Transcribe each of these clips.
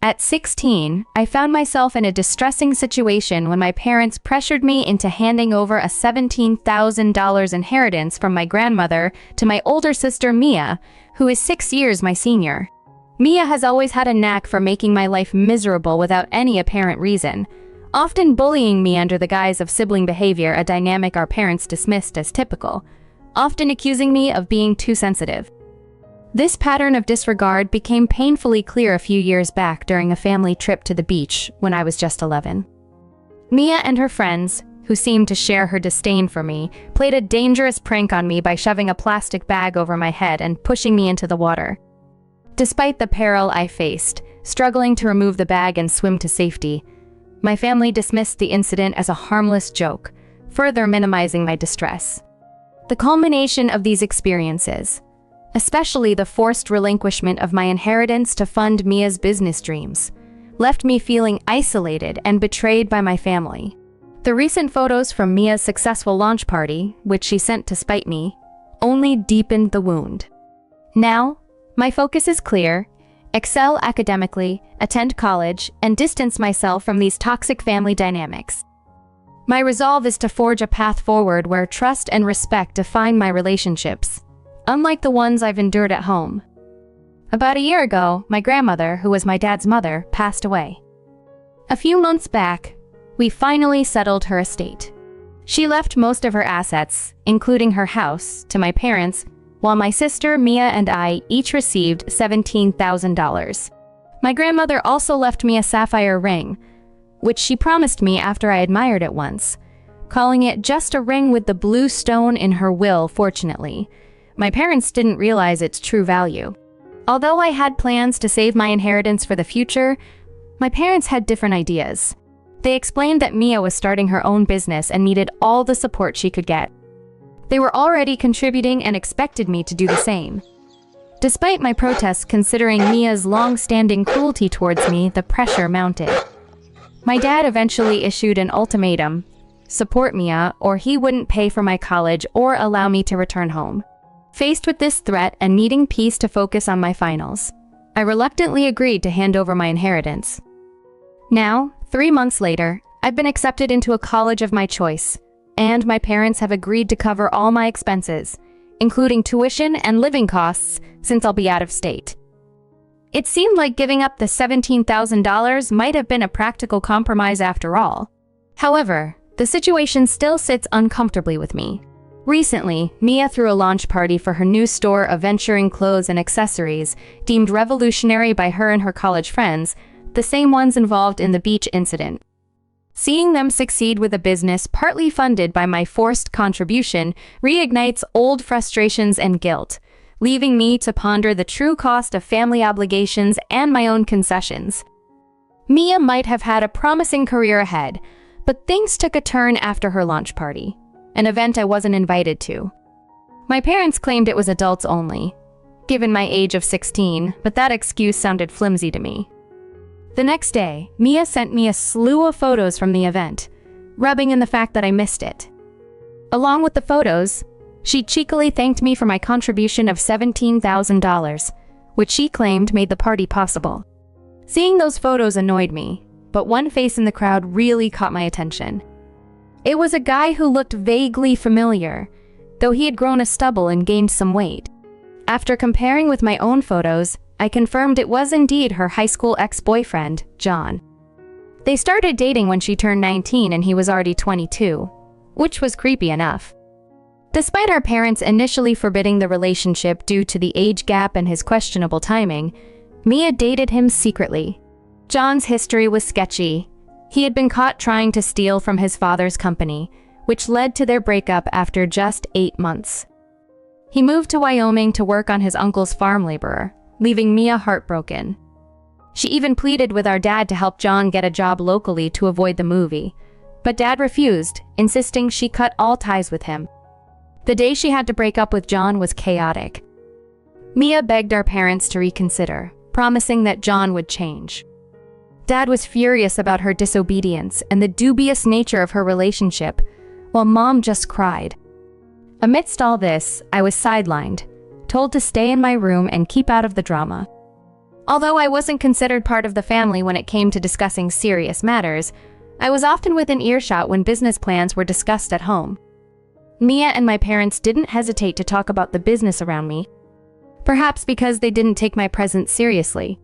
At 16, I found myself in a distressing situation when my parents pressured me into handing over a $17,000 inheritance from my grandmother to my older sister Mia, who is 6 years my senior. Mia has always had a knack for making my life miserable without any apparent reason, often bullying me under the guise of sibling behavior, a dynamic our parents dismissed as typical, often accusing me of being too sensitive. This pattern of disregard became painfully clear a few years back during a family trip to the beach when I was just 11. Mia and her friends, who seemed to share her disdain for me, played a dangerous prank on me by shoving a plastic bag over my head and pushing me into the water. Despite the peril I faced, struggling to remove the bag and swim to safety, my family dismissed the incident as a harmless joke, further minimizing my distress. The culmination of these experiences, especially the forced relinquishment of my inheritance to fund Mia's business dreams, left me feeling isolated and betrayed by my family. The recent photos from Mia's successful launch party, which she sent to spite me, only deepened the wound. Now, my focus is clear: excel academically, attend college, and distance myself from these toxic family dynamics. My resolve is to forge a path forward where trust and respect define my relationships, unlike the ones I've endured at home. About a year ago, my grandmother, who was my dad's mother, passed away. A few months back, we finally settled her estate. She left most of her assets, including her house, to my parents, while my sister, Mia, and I each received $17,000. My grandmother also left me a sapphire ring, which she promised me after I admired it once, calling it just a ring with the blue stone in her will. Fortunately, my parents didn't realize its true value. Although I had plans to save my inheritance for the future, my parents had different ideas. They explained that Mia was starting her own business and needed all the support she could get. They were already contributing and expected me to do the same. Despite my protests considering Mia's long-standing cruelty towards me, the pressure mounted. My dad eventually issued an ultimatum: support Mia or he wouldn't pay for my college or allow me to return home. Faced with this threat and needing peace to focus on my finals, I reluctantly agreed to hand over my inheritance. Now, 3 months later, I've been accepted into a college of my choice, and my parents have agreed to cover all my expenses, including tuition and living costs, since I'll be out of state. It seemed like giving up the $17,000 might have been a practical compromise after all. However, the situation still sits uncomfortably with me. Recently, Mia threw a launch party for her new store of venturing clothes and accessories, deemed revolutionary by her and her college friends, the same ones involved in the beach incident. Seeing them succeed with a business partly funded by my forced contribution reignites old frustrations and guilt, leaving me to ponder the true cost of family obligations and my own concessions. Mia might have had a promising career ahead, but things took a turn after her launch party, an event I wasn't invited to. My parents claimed it was adults only, given my age of 16, but that excuse sounded flimsy to me. The next day, Mia sent me a slew of photos from the event, rubbing in the fact that I missed it. Along with the photos, she cheekily thanked me for my contribution of $17,000, which she claimed made the party possible. Seeing those photos annoyed me, but one face in the crowd really caught my attention. It was a guy who looked vaguely familiar, though he had grown a stubble and gained some weight. After comparing with my own photos, I confirmed it was indeed her high school ex-boyfriend, John. They started dating when she turned 19 and he was already 22, which was creepy enough. Despite our parents initially forbidding the relationship due to the age gap and his questionable timing, Mia dated him secretly. John's history was sketchy. He had been caught trying to steal from his father's company, which led to their breakup after just 8 months. He moved to Wyoming to work on his uncle's farm laborer, leaving Mia heartbroken. She even pleaded with our dad to help John get a job locally to avoid the movie, but Dad refused, insisting she cut all ties with him. The day she had to break up with John was chaotic. Mia begged our parents to reconsider, promising that John would change. Dad was furious about her disobedience and the dubious nature of her relationship, while Mom just cried. Amidst all this, I was sidelined, told to stay in my room and keep out of the drama. Although I wasn't considered part of the family when it came to discussing serious matters, I was often within earshot when business plans were discussed at home. Mia and my parents didn't hesitate to talk about the business around me, perhaps because they didn't take my presence seriously.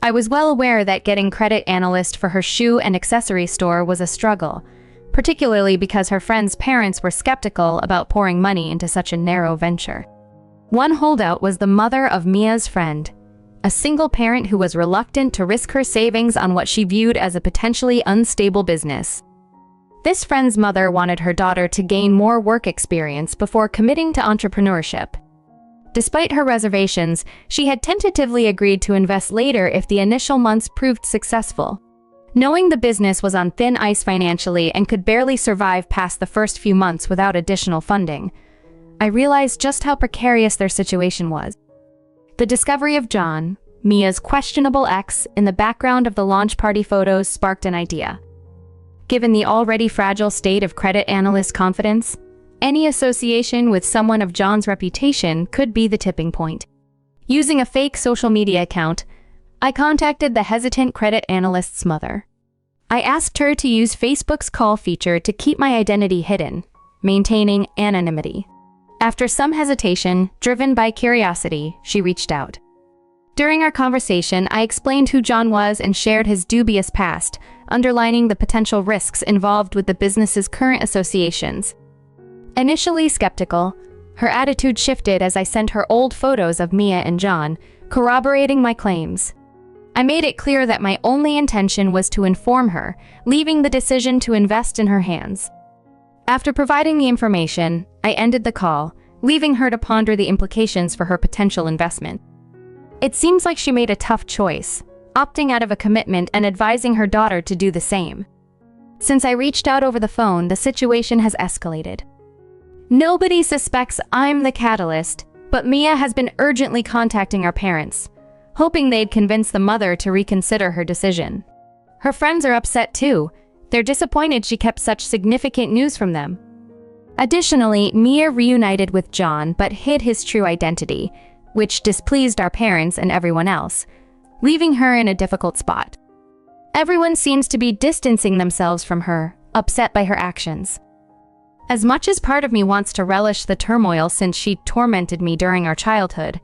I was well aware that getting credit analyst for her shoe and accessory store was a struggle, particularly because her friends' parents were skeptical about pouring money into such a narrow venture. One holdout was the mother of Mia's friend, a single parent who was reluctant to risk her savings on what she viewed as a potentially unstable business. This friend's mother wanted her daughter to gain more work experience before committing to entrepreneurship. Despite her reservations, she had tentatively agreed to invest later if the initial months proved successful. Knowing the business was on thin ice financially and could barely survive past the first few months without additional funding, I realized just how precarious their situation was. The discovery of John, Mia's questionable ex, in the background of the launch party photos sparked an idea. Given the already fragile state of credit analyst confidence, any association with someone of John's reputation could be the tipping point. Using a fake social media account, I contacted the hesitant credit analyst's mother. I asked her to use Facebook's call feature to keep my identity hidden, maintaining anonymity. After some hesitation, driven by curiosity, she reached out. During our conversation, I explained who John was and shared his dubious past, underlining the potential risks involved with the business's current associations. Initially skeptical, her attitude shifted as I sent her old photos of Mia and John, corroborating my claims. I made it clear that my only intention was to inform her, leaving the decision to invest in her hands. After providing the information, I ended the call, leaving her to ponder the implications for her potential investment. It seems like she made a tough choice, opting out of a commitment and advising her daughter to do the same. Since I reached out over the phone, the situation has escalated. Nobody suspects I'm the catalyst, but Mia has been urgently contacting our parents, hoping they'd convince the mother to reconsider her decision. Her friends are upset too. They're disappointed she kept such significant news from them. Additionally, Mia reunited with John but hid his true identity, which displeased our parents and everyone else, leaving her in a difficult spot. Everyone seems to be distancing themselves from her, upset by her actions. As much as part of me wants to relish the turmoil since she tormented me during our childhood,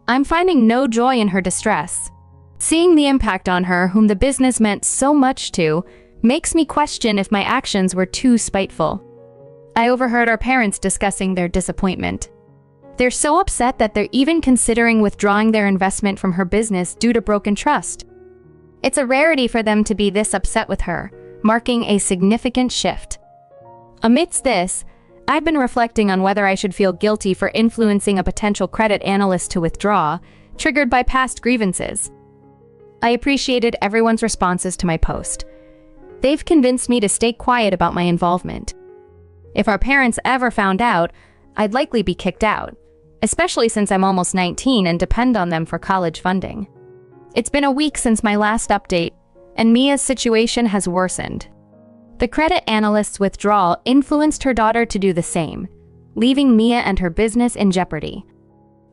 I'm finding no joy in her distress. Seeing the impact on her, whom the business meant so much to, makes me question if my actions were too spiteful. I overheard our parents discussing their disappointment. They're so upset that they're even considering withdrawing their investment from her business due to broken trust. It's a rarity for them to be this upset with her, marking a significant shift. Amidst this, I've been reflecting on whether I should feel guilty for influencing a potential credit analyst to withdraw, triggered by past grievances. I appreciated everyone's responses to my post. They've convinced me to stay quiet about my involvement. If our parents ever found out, I'd likely be kicked out, especially since I'm almost 19 and depend on them for college funding. It's been a week since my last update, and Mia's situation has worsened. The credit analyst's withdrawal influenced her daughter to do the same, leaving Mia and her business in jeopardy.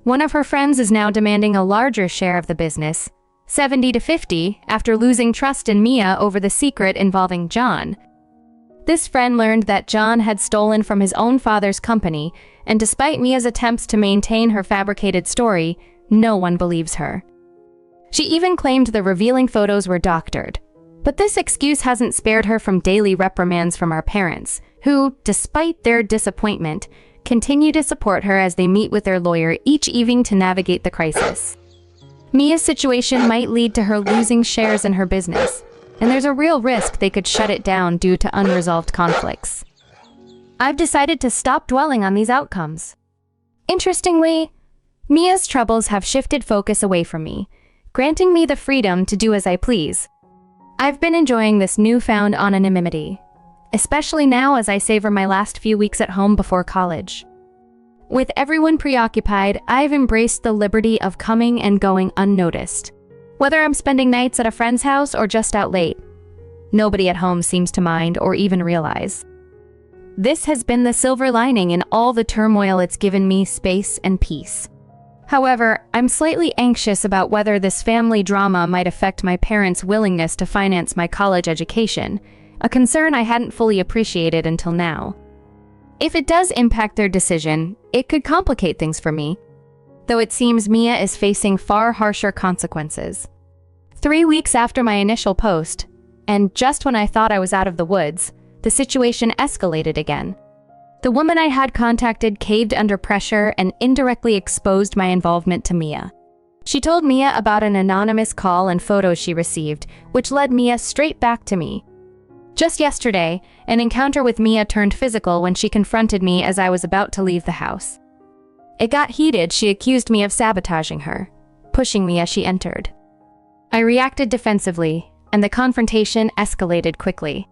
One of her friends is now demanding a larger share of the business, 70-50, after losing trust in Mia over the secret involving John. This friend learned that John had stolen from his own father's company, and despite Mia's attempts to maintain her fabricated story, no one believes her. She even claimed the revealing photos were doctored. But this excuse hasn't spared her from daily reprimands from our parents, who, despite their disappointment, continue to support her as they meet with their lawyer each evening to navigate the crisis. Mia's situation might lead to her losing shares in her business, and there's a real risk they could shut it down due to unresolved conflicts. I've decided to stop dwelling on these outcomes. Interestingly, Mia's troubles have shifted focus away from me, granting me the freedom to do as I please. I've been enjoying this newfound anonymity, especially now as I savor my last few weeks at home before college. With everyone preoccupied, I've embraced the liberty of coming and going unnoticed. Whether I'm spending nights at a friend's house or just out late, nobody at home seems to mind or even realize. This has been the silver lining in all the turmoil. It's given me space and peace. However, I'm slightly anxious about whether this family drama might affect my parents' willingness to finance my college education, a concern I hadn't fully appreciated until now. If it does impact their decision, it could complicate things for me, though it seems Mia is facing far harsher consequences. 3 weeks after my initial post, and just when I thought I was out of the woods, the situation escalated again. The woman I had contacted caved under pressure and indirectly exposed my involvement to Mia. She told Mia about an anonymous call and photos she received, which led Mia straight back to me. Just yesterday, an encounter with Mia turned physical when she confronted me as I was about to leave the house. It got heated. She accused me of sabotaging her, pushing me as she entered. I reacted defensively, and the confrontation escalated quickly.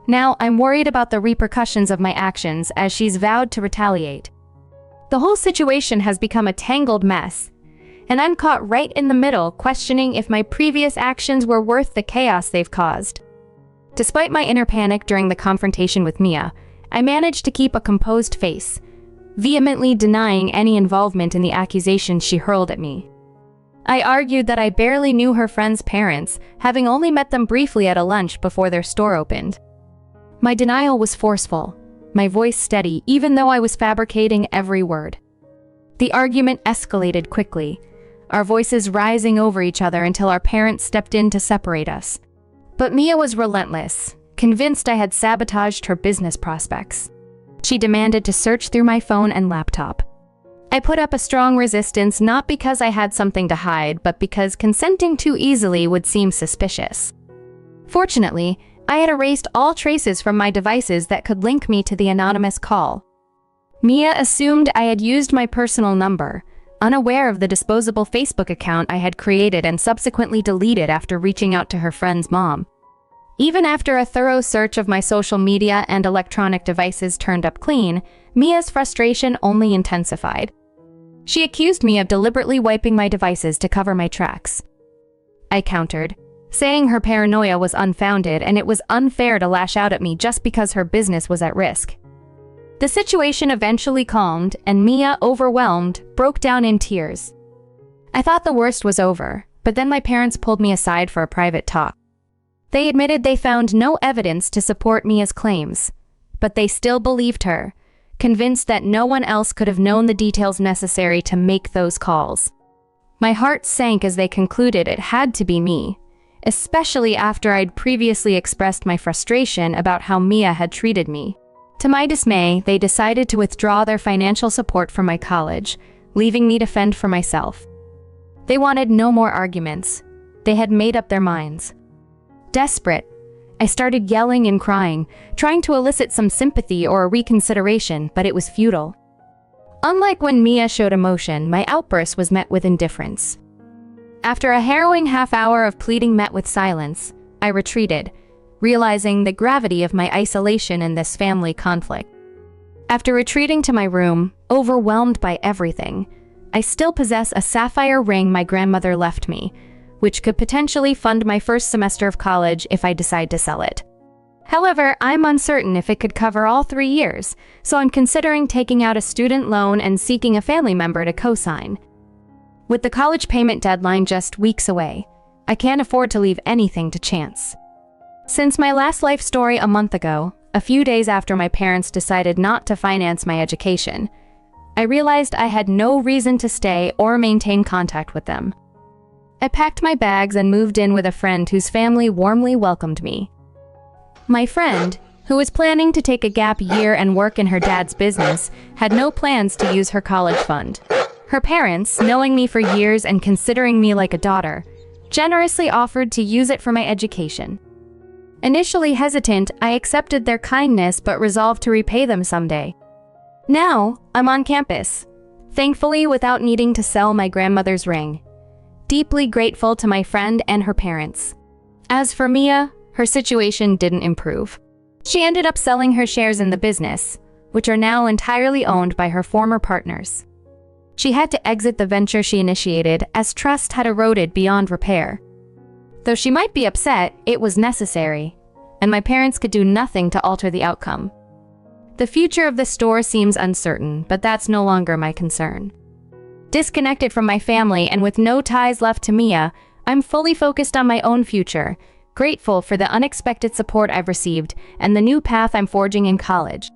Now, I'm worried about the repercussions of my actions as she's vowed to retaliate. The whole situation has become a tangled mess, and I'm caught right in the middle, questioning if my previous actions were worth the chaos they've caused. Despite my inner panic during the confrontation with Mia, I managed to keep a composed face, vehemently denying any involvement in the accusations she hurled at me. I argued that I barely knew her friend's parents, having only met them briefly at a lunch before their store opened. My denial was forceful, my voice steady, even though I was fabricating every word. The argument escalated quickly, our voices rising over each other until our parents stepped in to separate us. But Mia was relentless, convinced I had sabotaged her business prospects. She demanded to search through my phone and laptop. I put up a strong resistance, not because I had something to hide, but because consenting too easily would seem suspicious. Fortunately, I had erased all traces from my devices that could link me to the anonymous call. Mia assumed I had used my personal number, unaware of the disposable Facebook account I had created and subsequently deleted after reaching out to her friend's mom. Even after a thorough search of my social media and electronic devices turned up clean, Mia's frustration only intensified. She accused me of deliberately wiping my devices to cover my tracks. I countered, saying her paranoia was unfounded and it was unfair to lash out at me just because her business was at risk. The situation eventually calmed, and Mia, overwhelmed, broke down in tears. I thought the worst was over, but then my parents pulled me aside for a private talk. They admitted they found no evidence to support Mia's claims, but they still believed her, convinced that no one else could have known the details necessary to make those calls. My heart sank as they concluded it had to be me, especially after I'd previously expressed my frustration about how Mia had treated me. To my dismay, they decided to withdraw their financial support from my college, leaving me to fend for myself. They wanted no more arguments. They had made up their minds. Desperate, I started yelling and crying, trying to elicit some sympathy or a reconsideration, but it was futile. Unlike when Mia showed emotion, my outburst was met with indifference. After a harrowing half-hour of pleading met with silence, I retreated, realizing the gravity of my isolation in this family conflict. After retreating to my room, overwhelmed by everything, I still possess a sapphire ring my grandmother left me, which could potentially fund my first semester of college if I decide to sell it. However, I'm uncertain if it could cover all 3 years, so I'm considering taking out a student loan and seeking a family member to co-sign. With the college payment deadline just weeks away, I can't afford to leave anything to chance. Since my last life story a month ago, a few days after my parents decided not to finance my education, I realized I had no reason to stay or maintain contact with them. I packed my bags and moved in with a friend whose family warmly welcomed me. My friend, who was planning to take a gap year and work in her dad's business, had no plans to use her college fund. Her parents, knowing me for years and considering me like a daughter, generously offered to use it for my education. Initially hesitant, I accepted their kindness but resolved to repay them someday. Now, I'm on campus, thankfully without needing to sell my grandmother's ring. Deeply grateful to my friend and her parents. As for Mia, her situation didn't improve. She ended up selling her shares in the business, which are now entirely owned by her former partners. She had to exit the venture she initiated as trust had eroded beyond repair. Though she might be upset, it was necessary, and my parents could do nothing to alter the outcome. The future of the store seems uncertain, but that's no longer my concern. Disconnected from my family and with no ties left to Mia, I'm fully focused on my own future, grateful for the unexpected support I've received and the new path I'm forging in college.